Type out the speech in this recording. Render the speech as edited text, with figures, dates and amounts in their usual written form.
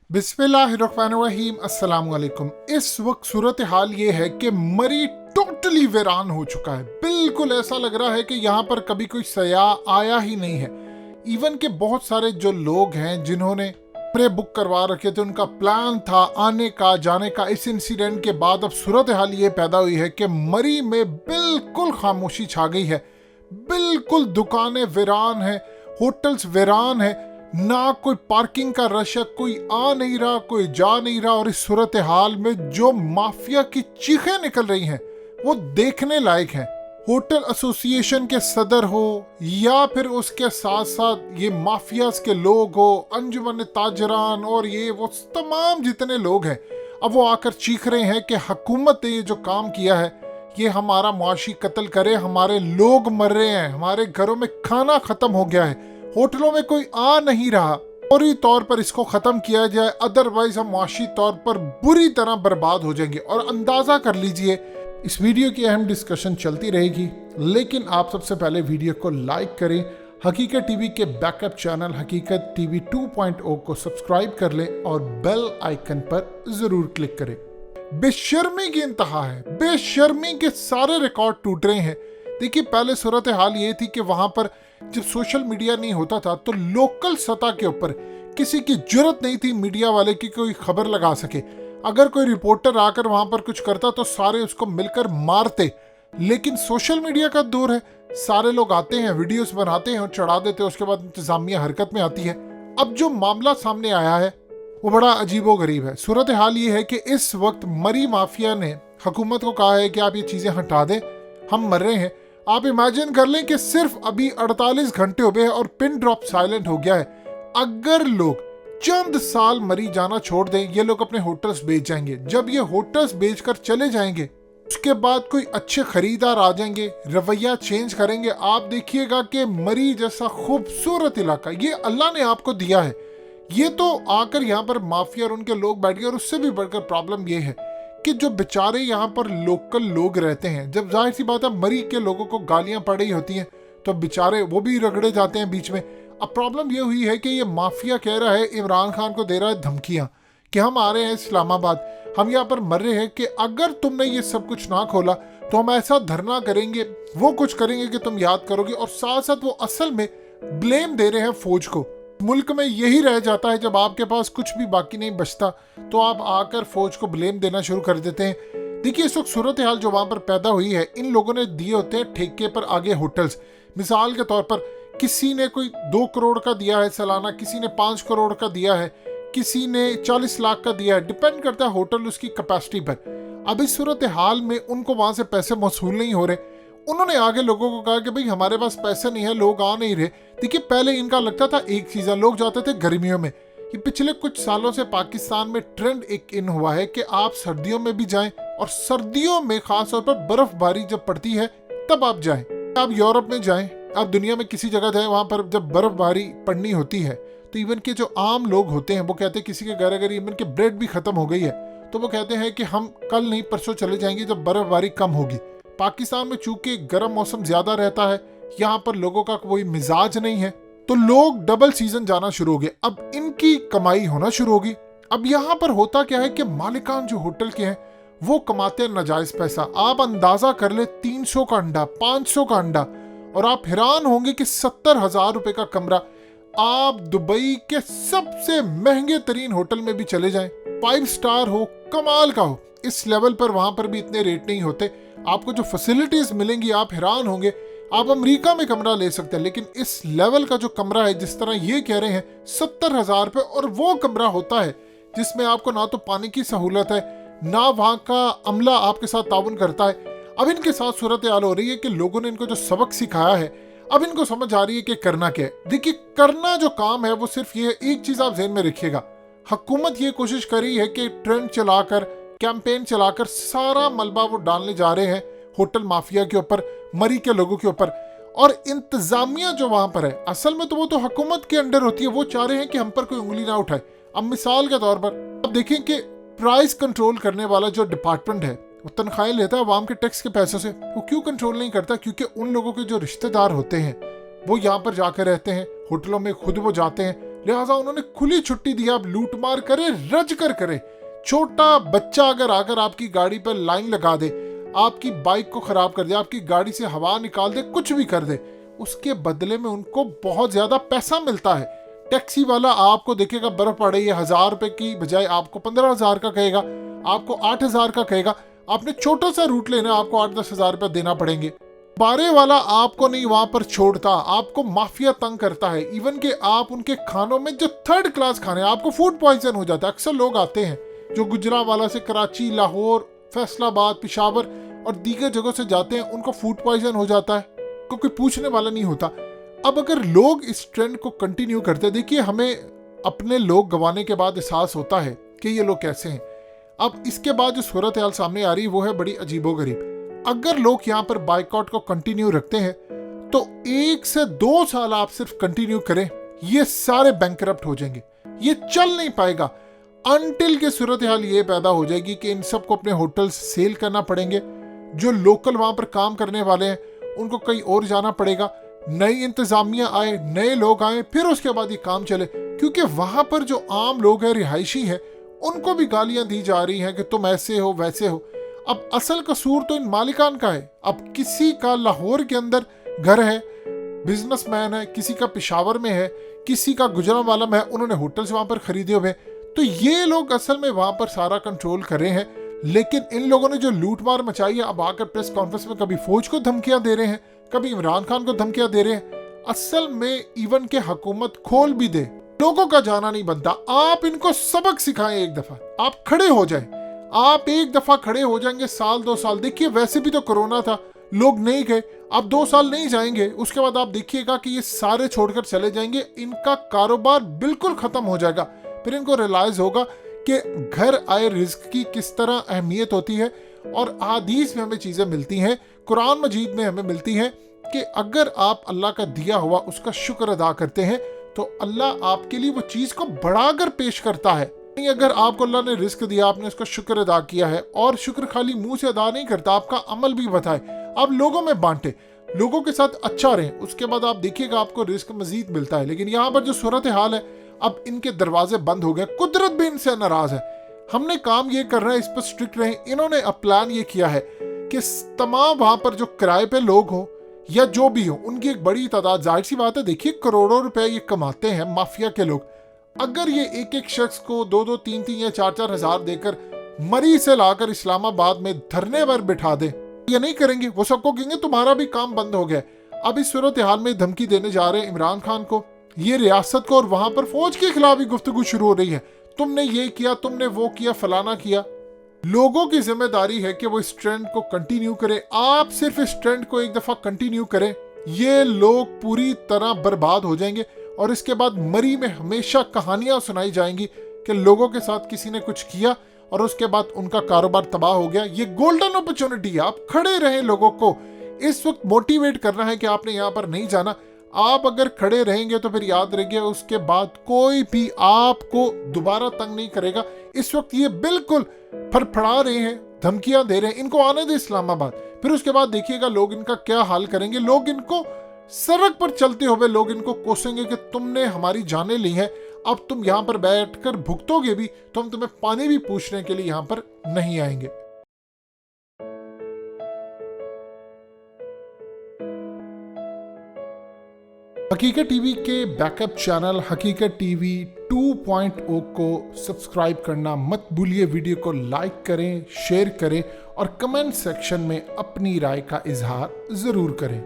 बिस्मिल्लाहिर्रहमानिर्रहीम, अस्सलाम वालेकुम। इस वक्त सूरत हाल ये है कि मरी टोटली वीरान हो चुका है। बिल्कुल ऐसा लग रहा है कि यहाँ पर कभी कोई सयाह आया ही नहीं है। इवन के बहुत सारे जो लोग हैं जिन्होंने प्रे बुक करवा रखे थे, उनका प्लान था आने का जाने का। इस इंसिडेंट के बाद अब सूरत हाल ये पैदा हुई है कि मरी में बिल्कुल खामोशी छा गई है। बिल्कुल दुकानें वीरान है, होटल्स वीरान है, ना कोई पार्किंग का रश है, कोई आ नहीं रहा, कोई जा नहीं रहा। और इस सूरत हाल में जो माफिया की चीखें निकल रही हैं वो देखने लायक हैं। होटल एसोसिएशन के सदर हो या फिर उसके साथ साथ ये माफियाज के लोग हो, अंजुमन ताजरान और ये वो तमाम जितने लोग हैं, अब वो आकर चीख रहे हैं कि हुकूमत ने ये जो काम किया है ये हमारा मुआशी कत्ल करे, हमारे लोग मर रहे हैं, हमारे घरों में खाना खत्म हो गया है, होटलों में कोई आ नहीं रहा, फौरी तौर पर इसको खत्म किया जाए, अदरवाइज हम मुआशी तौर पर बुरी तरह बर्बाद हो जाएंगे। और अंदाजा कर लीजिए, इस वीडियो की अहम डिस्कशन चलती रहेगी, लेकिन आप सबसे पहले वीडियो को लाइक करें, हकीकत टीवी के बैकअप चैनल हकीकत टीवी 2.0 को सब्सक्राइब कर लें और बेल आइकन पर जरूर क्लिक करें। बेशर्मी की इंतहा है, बेशर्मी के सारे रिकॉर्ड टूट रहे हैं। देखिए, पहले सूरत हाल ये थी कि वहां पर जब सोशल मीडिया नहीं होता था तो लोकल सतह के ऊपर किसी की जरूरत नहीं थी मीडिया वाले की कोई खबर लगा सके। अगर कोई रिपोर्टर आकर वहां पर कुछ करता तो सारे उसको मिलकर मारते। लेकिन सोशल मीडिया का दौर है, सारे लोग आते हैं, वीडियोस बनाते हैं और चढ़ा देते हैं, उसके बाद इंतजामिया हरकत में आती है। अब जो मामला सामने आया है वो बड़ा अजीबो गरीब है। सूरत हाल ये है कि इस वक्त मरी माफिया ने हुकूमत को कहा है कि आप ये चीजें हटा दें, हम मर रहे हैं। आप इमेजिन कर लें कि सिर्फ अभी 48 घंटे हो गए हैं और पिन ड्रॉप साइलेंट हो गया है। अगर लोग चंद साल मरी जाना छोड़ दें, ये लोग अपने होटल्स बेच जाएंगे। जब ये होटल्स बेचकर चले जाएंगे उसके बाद कोई अच्छे खरीदार आ जाएंगे, रवैया चेंज करेंगे। आप देखिएगा कि मरी जैसा खूबसूरत इलाका ये अल्लाह ने आपको दिया है, ये तो आकर यहाँ पर माफिया और उनके लोग बैठ गए। और उससे भी बढ़कर प्रॉब्लम ये है कि जो बेचारे यहाँ पर लोकल लोग रहते हैं, जब जाहिर सी बात है मरी के लोगों को गालियां पड़ रही होती हैं तो बेचारे वो भी रगड़े जाते हैं बीच में। अब प्रॉब्लम ये हुई है कि ये माफिया कह रहा है, इमरान खान को दे रहा है धमकियां कि हम आ रहे हैं इस्लामाबाद, हम यहाँ पर मर रहे हैं कि अगर तुमने ये सब कुछ ना खोला तो हम ऐसा धरना करेंगे, वो कुछ करेंगे कि तुम याद करोगे। और साथ साथ वो असल में ब्लेम दे रहे हैं फौज को। मुल्क में यही रह जाता है, जब आपके पास कुछ भी बाकी नहीं बचता तो आप आकर फौज को ब्लेम देना शुरू कर देते हैं। देखिए, इस वक्त सूरत हाल जो वहां पर पैदा हुई है, इन लोगों ने दिए होते हैं ठेके पर आगे होटल्स। मिसाल के तौर पर किसी ने कोई 2 करोड़ का दिया है सालाना, किसी ने 5 करोड़ का दिया है, किसी ने 40 लाख का दिया है, डिपेंड करता है होटल उसकी कैपेसिटी पर। अब इस सूरत हाल में उनको वहां से पैसे मौसूल नहीं हो रहे। उन्होंने आगे लोगों को कहा कि भाई हमारे पास पैसे नहीं है, लोग आ नहीं रहे। देखिए, पहले इनका लगता था एक चीज है, लोग जाते थे गर्मियों में। ये पिछले कुछ सालों से पाकिस्तान में ट्रेंड एक इन हुआ है कि आप सर्दियों में भी जाएं, और सर्दियों में खास तौर पर बर्फबारी जब पड़ती है तब आप जाएं। आप यूरोप में जाएं, आप दुनिया में किसी जगह जाएं, वहां पर जब बर्फबारी पड़नी होती है तो इवन के जो आम लोग होते हैं वो कहते हैं, किसी के घर अगर इवन के ब्रेड भी खत्म हो गई है तो वो कहते हैं कि हम कल नहीं परसों चले जाएंगे जब बर्फबारी कम होगी। पाकिस्तान में चूंकि गर्म मौसम ज्यादा रहता है, यहाँ पर लोगों का कोई मिजाज नहीं है, तो लोग डबल सीजन जाना शुरू हो गए। अब इनकी कमाई होना शुरू होगी। अब यहाँ पर होता क्या है कि मालिकान जो होटल के हैं वो कमाते हैं नाजायज पैसा। आप अंदाजा कर ले, 300 का अंडा, 500 का अंडा, और आप हैरान होंगे कि 70,000 रुपए का कमरा। आप दुबई के सबसे महंगे तरीन होटल में भी चले जाएं, 5 स्टार हो, कमाल का हो, इस लेवल पर वहां पर भी इतने रेट नहीं होते। आपको जो फैसिलिटीज मिलेंगी आप हैरान होंगे। आप अमेरिका में कमरा ले सकते हैं, लेकिन इस लेवल का जो कमरा है, जिस तरह ये कह रहे हैं 70,000 रुपए, और वो कमरा होता है जिसमें आपको ना तो पानी की सहूलत है, ना वहां का अमला आपके साथ ताउन करता है। अब इनके साथ सूरत हाल हो रही है कि लोगों ने इनको जो सबक सिखाया है, अब इनको समझ आ रही है कि करना क्या है। देखिए, करना जो काम है वो सिर्फ ये है, एक चीज आप ज़हन में रखिएगा, हुकूमत ये कोशिश कर रही है कि ट्रेंड चलाकर, कैंपेन चलाकर सारा मलबा वो डालने जा रहे हैं होटल माफिया के ऊपर, मरी के लोगों के ऊपर। और इंतजामिया जो वहां पर है, असल में तो वो तो हुकूमत के अंडर होती है, वो चाह रहे हैं कि हम पर कोई उंगली ना उठाए। अब मिसाल के तौर पर अब देखें कि प्राइस कंट्रोल करने वाला जो डिपार्टमेंट है वो तनख्वाहें लेता है आवाम के टैक्स के पैसों से। वो क्यों कंट्रोल नहीं करता? क्योंकि उन लोगों के जो रिश्तेदार होते हैं वो यहाँ पर जाकर रहते हैं, होटलों में खुद वो जाते हैं, लिहाजा उन्होंने खुली छुट्टी दी, आप लूट मार करे, रज कर करे। छोटा बच्चा अगर आकर आपकी गाड़ी पर लाइन लगा दे, आपकी बाइक को खराब कर दे, आपकी गाड़ी से हवा निकाल दे, कुछ भी कर दे, उसके बदले में उनको बहुत ज्यादा पैसा मिलता है। टैक्सी वाला आपको देखेगा बर्फ पड़ रही है, 1000 रुपए की बजाय आपको 15,000 का कहेगा, आपको 8,000 का कहेगा। आपने छोटा सा रूट लेना, आपको 8-10 हजार रुपए देना पड़ेंगे। बारे वाला आपको नहीं वहां पर छोड़ता, आपको माफिया तंग करता है। इवन के आप उनके खानों में जो 3rd क्लास खाने, आपको फूड पॉइजन हो जाता है। अक्सर लोग आते हैं जो गुजरावाला से कराची, लाहौर, फैसलाबाद, पिशावर और दीगर जगहों से जाते हैं, उनको फूड पॉइजन हो जाता है, कोई पूछने वाला नहीं होता। अब अगर लोग इस ट्रेंड को कंटिन्यू करते, देखिए हमें अपने लोग गंवाने के बाद एहसास होता है कि ये लोग कैसे हैं। अब इसके बाद जो सूरत हाल सामने आ रही है वो है बड़ी अजीबोगरीब। अगर लोग यहाँ पर बाइकआउट को कंटिन्यू रखते हैं तो 1 से 2 साल आप सिर्फ कंटिन्यू करें, ये सारे बैंकरप्ट हो जाएंगे, ये चल नहीं पाएगा। अनटिल के सूरत हाल ये पैदा हो जाएगी कि इन सबको अपने होटल्स सेल करना पड़ेंगे, जो लोकल वहां पर काम करने वाले हैं उनको कहीं और जाना पड़ेगा, नई इंतजामिया आए, नए लोग आए, फिर उसके बाद ये काम चले। क्योंकि वहां पर जो आम लोग हैं, रिहायशी हैं, उनको भी गालियां दी जा रही हैं कि तुम ऐसे हो वैसे हो। अब असल कसूर तो इन मालिकान का है। अब किसी का लाहौर के अंदर घर है, बिजनेसमैन है, किसी का पेशावर में है, किसी का गुजरांवाला में है, उन्होंने होटल्स वहां पर खरीदे हुए, तो ये लोग असल में वहां पर सारा कंट्रोल कर रहे हैं। लेकिन इन लोगों ने जो लूट मार मचाई है, अब आकर प्रेस कॉन्फ्रेंस में कभी फौज को धमकियां दे रहे हैं, कभी इमरान खान को धमकियां दे रहे हैं। असल में इवन के हुकूमत खोल भी दे, लोगों का जाना नहीं बनता। आप इनको सबक सिखाएं, एक दफा आप खड़े हो जाएं, आप एक दफा खड़े हो जाएंगे, साल 2 साल, देखिए वैसे भी तो कोरोना था, लोग नहीं गए, आप 2 साल नहीं जाएंगे, उसके बाद आप देखिएगा कि ये सारे छोड़कर चले जाएंगे, इनका कारोबार बिल्कुल खत्म हो जाएगा। फिर इनको रियलाइज होगा कि घर आए रिज्क की किस तरह अहमियत होती है। और हदीस में हमें चीजें मिलती हैं, कुरान मजीद में हमें मिलती हैं कि अगर आप अल्लाह का दिया हुआ उसका शुक्र अदा करते हैं तो अल्लाह आपके लिए वो चीज को बढ़ाकर पेश करता है। नहीं, अगर आपको अल्लाह ने रिस्क दिया, आपने उसका शुक्र अदा किया है, और शुक्र खाली मुंह से अदा नहीं करता, आपका अमल भी बताए, आप लोगों में बांटे, लोगों के साथ अच्छा रहें, उसके बाद आप देखिएगा आपको रिस्क मजीद मिलता है। लेकिन यहाँ पर जो सूरत हाल है, अब इनके दरवाजे बंद हो गए, कुदरत भी इनसे नाराज है। हमने काम ये करना है, इस पर स्ट्रिक्ट रहें। इन्होंने अब प्लान ये किया है कि तमाम वहां पर जो किराए पे लोग हों या जो भी हो, उनकी एक बड़ी तादाद, जाहिर सी बात है, देखिए करोड़ों रुपए ये कमाते हैं माफिया के लोग। अगर ये एक एक शख्स को 2-2, 3-3 या 4-4 हजार देकर मरी से लाकर इस्लामाबाद में धरने पर बिठा दे, ये नहीं करेंगे, वो सबको कहेंगे तुम्हारा भी काम बंद हो गया। अब इस सूरत हाल में धमकी देने जा रहे हैं इमरान खान को, ये रियासत को, और वहां पर फौज के खिलाफ ही गुफ्तगू शुरू हो रही है, तुमने ये किया, तुमने वो किया, फलाना किया। लोगों की जिम्मेदारी है कि वो इस ट्रेंड को कंटिन्यू करें। आप सिर्फ इस ट्रेंड को एक दफा कंटिन्यू करें, ये लोग पूरी तरह बर्बाद हो जाएंगे और इसके बाद मरी में हमेशा कहानियां सुनाई जाएंगी कि लोगों के साथ किसी ने कुछ किया और उसके बाद उनका कारोबार तबाह हो गया। ये गोल्डन अपॉर्चुनिटी है, आप खड़े रहें, लोगों को इस वक्त मोटिवेट करना है कि आपने यहाँ पर नहीं जाना। आप अगर खड़े रहेंगे तो फिर याद रखिए उसके बाद कोई भी आपको दोबारा तंग नहीं करेगा। इस वक्त ये बिल्कुल फड़फड़ा रहे हैं, धमकियां दे रहे हैं, इनको आने दे इस्लामाबाद, फिर उसके बाद देखिएगा लोग इनका क्या हाल करेंगे। लोग इनको सड़क पर चलते हुए लोग इनको कोसेंगे कि तुमने हमारी जानें ली हैं, अब तुम यहाँ पर बैठकर भुगतोगे भी, तो हम तुम्हें पानी भी पूछने के लिए यहाँ पर नहीं आएंगे। हकीकत टीवी के बैकअप चैनल हकीकत टीवी 2.0 को सब्सक्राइब करना मत भूलिए। वीडियो को लाइक करें, शेयर करें और कमेंट सेक्शन में अपनी राय का इजहार जरूर करें।